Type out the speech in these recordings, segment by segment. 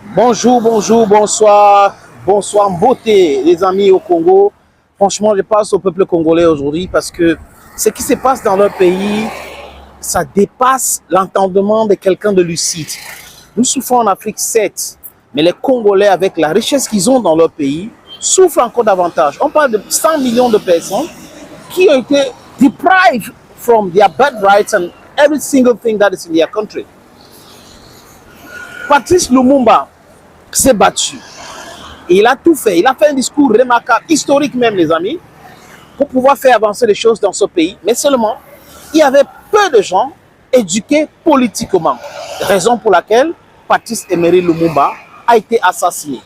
Bonjour, bonjour, bonsoir, bonsoir, beauté, les amis au Congo. Franchement, je passe au peuple congolais aujourd'hui parce que ce qui se passe dans leur pays, ça dépasse l'entendement de quelqu'un de lucide. Nous souffrons en Afrique, certes, mais les Congolais, avec la richesse qu'ils ont dans leur pays, souffrent encore davantage. On parle de 100 millions de personnes qui ont été deprived from their birthrights and every single thing that is in their country. Patrice Lumumba s'est battu. Et il a tout fait. Il a fait un discours remarquable, historique même, les amis, pour pouvoir faire avancer les choses dans ce pays. Mais seulement, il y avait peu de gens éduqués politiquement. Raison pour laquelle Patrice Emery Lumumba a été assassiné.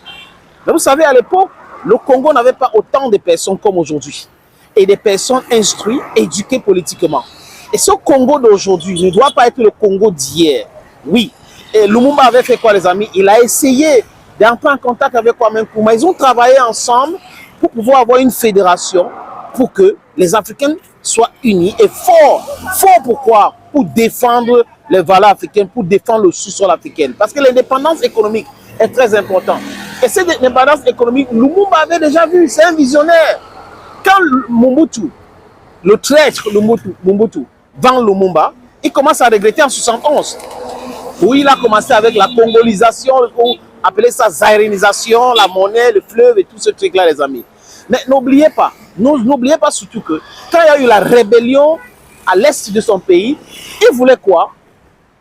Mais vous savez, à l'époque, le Congo n'avait pas autant de personnes comme aujourd'hui. Et des personnes instruites, éduquées politiquement. Et ce Congo d'aujourd'hui ne doit pas être le Congo d'hier. Oui. Et Lumumba avait fait quoi, les amis? Il a essayé d'entrer en contact avec Kwame Nkrumah. Ils ont travaillé ensemble pour pouvoir avoir une fédération pour que les Africains soient unis et forts. Forts pourquoi? Pour défendre les valeurs africaines, pour défendre le sous-sol africain. Parce que l'indépendance économique est très importante. Et cette indépendance économique, Lumumba avait déjà vu, c'est un visionnaire. Quand Mobutu, le traître Mobutu, vend Lumumba, il commence à regretter en 71. Où il a commencé avec la congolisation, on appelait ça zaïrinisation, la monnaie, le fleuve et tout ce truc-là, les amis. Mais n'oubliez pas surtout que quand il y a eu la rébellion à l'est de son pays, il voulait quoi?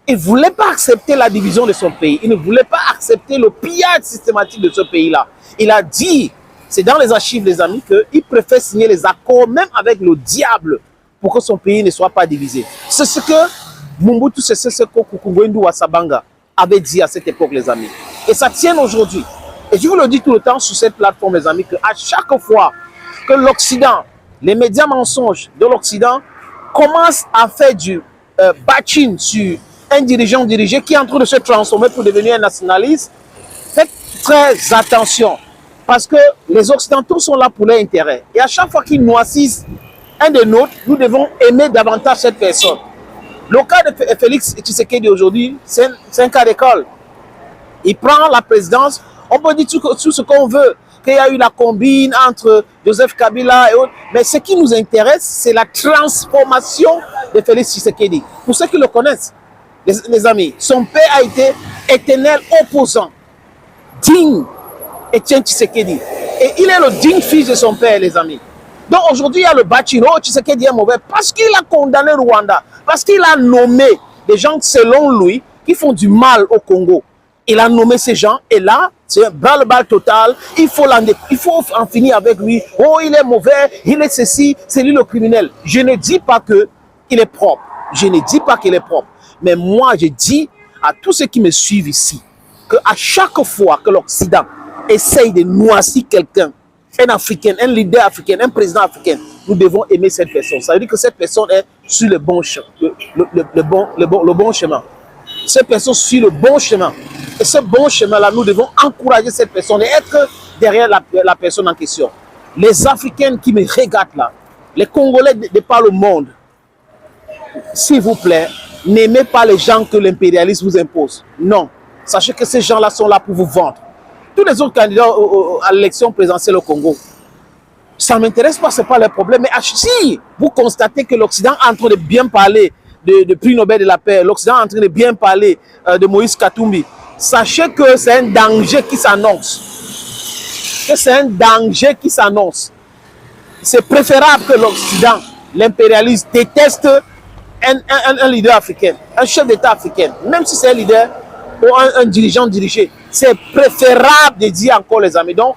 Il ne voulait pas accepter la division de son pays. Il ne voulait pas accepter le pillage systématique de ce pays-là. Il a dit, c'est dans les archives, les amis, qu'il préfère signer les accords même avec le diable pour que son pays ne soit pas divisé. C'est ce que Mobutu Sese Seko Kuku Wasabanga avait dit à cette époque, les amis. Et ça tient aujourd'hui. Et je vous le dis tout le temps sur cette plateforme, les amis, qu'à chaque fois que l'Occident, les médias mensonges de l'Occident commencent à faire du bashing sur un dirigeant dirigé qui est en train de se transformer pour devenir un nationaliste, faites très attention. Parce que les Occidentaux sont là pour leur intérêt. Et à chaque fois qu'ils noircissent un des nôtres, nous devons aimer davantage cette personne. Le cas de Félix Tshisekedi aujourd'hui, c'est un cas d'école. Il prend la présidence, on peut dire tout ce qu'on veut, qu'il y a eu la combine entre Joseph Kabila et autres, mais ce qui nous intéresse, c'est la transformation de Félix Tshisekedi. Pour ceux qui le connaissent, les amis, son père a été éternel opposant, digne, Etienne Tshisekedi. Et il est le digne fils de son père, les amis. Donc aujourd'hui, il y a le bâtiment, Tshisekedi est mauvais parce qu'il a condamné Rwanda, parce qu'il a nommé des gens, selon lui, qui font du mal au Congo. Il a nommé ces gens et là, c'est un bras-le-bas total. Il faut en finir avec lui. Oh, il est mauvais, il est ceci, c'est lui le criminel. Je ne dis pas qu'il est propre. Je ne dis pas qu'il est propre. Mais moi, je dis à tous ceux qui me suivent ici, qu'à chaque fois que l'Occident essaye de noircir quelqu'un, un Africain, un leader africain, un président africain, nous devons aimer cette personne. Ça veut dire que cette personne est sur le bon chemin. Le bon chemin. Cette personne suit le bon chemin. Et ce bon chemin-là, nous devons encourager cette personne et être derrière la personne en question. Les Africains qui me regardent là, les Congolais de par le monde, s'il vous plaît, n'aimez pas les gens que l'impérialisme vous impose. Non. Sachez que ces gens-là sont là pour vous vendre. Tous les autres candidats à l'élection présidentielle au Congo, ça ne m'intéresse pas, ce n'est pas le problème. Mais si vous constatez que l'Occident est en train de bien parler de prix Nobel de la paix, l'Occident est en train de bien parler de Moïse Katumbi, sachez que c'est un danger qui s'annonce. Que c'est un danger qui s'annonce. C'est préférable que l'Occident, l'impérialiste, déteste un leader africain, un chef d'État africain, même si c'est un leader ou un dirigeant dirigé. C'est préférable de dire encore, les amis. Donc,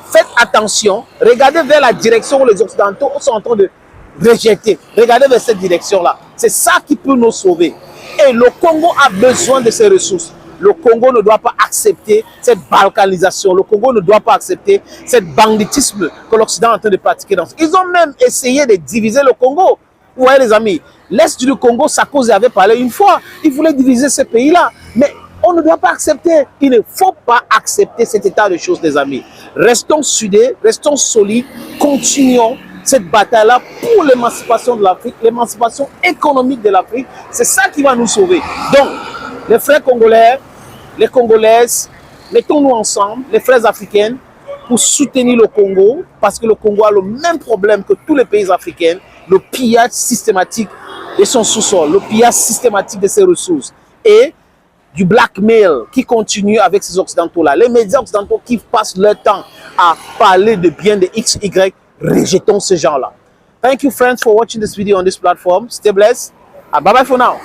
faites attention. Regardez vers la direction où les Occidentaux sont en train de rejeter. Regardez vers cette direction-là. C'est ça qui peut nous sauver. Et le Congo a besoin de ses ressources. Le Congo ne doit pas accepter cette balkanisation. Le Congo ne doit pas accepter cette banditisme que l'Occident est en train de pratiquer. Ils ont même essayé de diviser le Congo. Vous voyez, les amis, l'Est du Congo, Sarkozy avait parlé une fois. Il voulait diviser ce pays-là. Mais on ne doit pas accepter. Il ne faut pas accepter cet état de choses, les amis. Restons soudés, restons solides, continuons cette bataille-là pour l'émancipation de l'Afrique, l'émancipation économique de l'Afrique. C'est ça qui va nous sauver. Donc, les frères congolais, les Congolaises, Mettons-nous ensemble, les frères africains, pour soutenir le Congo, parce que le Congo a le même problème que tous les pays africains, le pillage systématique de son sous-sol, le pillage systématique de ses ressources et du blackmail qui continue avec ces Occidentaux-là. Les médias occidentaux qui passent leur temps à parler de bien de X, Y, rejetons ces gens-là. Thank you, friends, for watching this video on this platform. Stay blessed. Bye-bye for now.